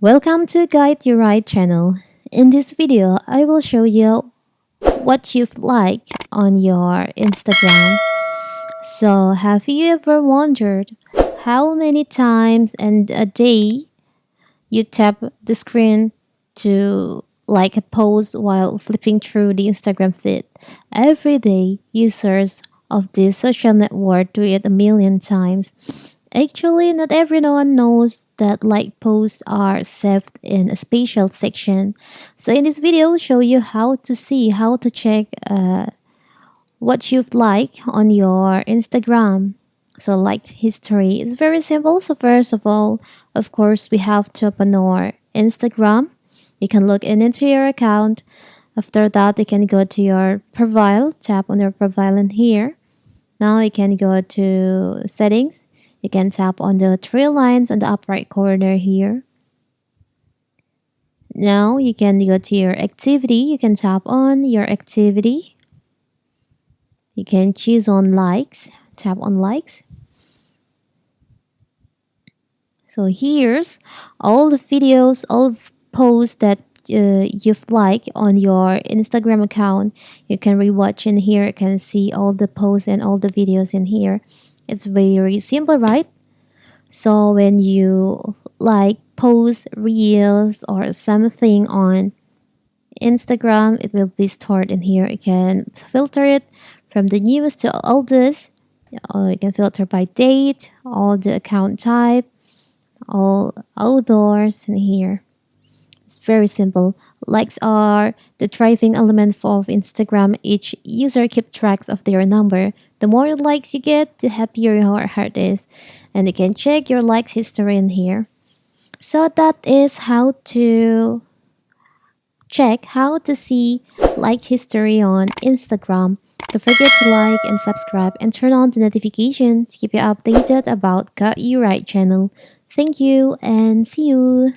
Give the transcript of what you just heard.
Welcome to Guide Your Right channel. In this video, I will show you what you've liked on your Instagram. So, have you ever wondered how many times in a day you tap the screen to like a post while flipping through the Instagram feed? Every day, users of this social network do it a million times. Actually, not everyone knows that like posts are saved in a special section. So in this video, I'll show you how to check what you've liked on your Instagram. So like history is very simple. So first of all, of course, we have to open our Instagram. You can log in into your account. After that, you can go to your profile, tap on your profile in here. Now you can go to settings. You can tap on the three lines on the upper right corner here. Now you can go to your activity. You can tap on your activity. You can choose on likes. Tap on likes. So here's all the videos, all posts that you've liked on your Instagram account. You can rewatch in here. You can see all the posts and all the videos in here. It's very simple, right? So when you like post reels or something on Instagram, it will be stored in here. You can filter it from the newest to oldest. You can filter by date, all the account type, all outdoors in here. It's very simple. Likes are the driving element of Instagram. Each user keeps track of their number. The more likes you get, the happier your heart is. And you can check your likes history in here. So that is how to check how to see like history on Instagram. Don't forget to like and subscribe and turn on the notification to keep you updated about Got You Right channel. Thank you and see you.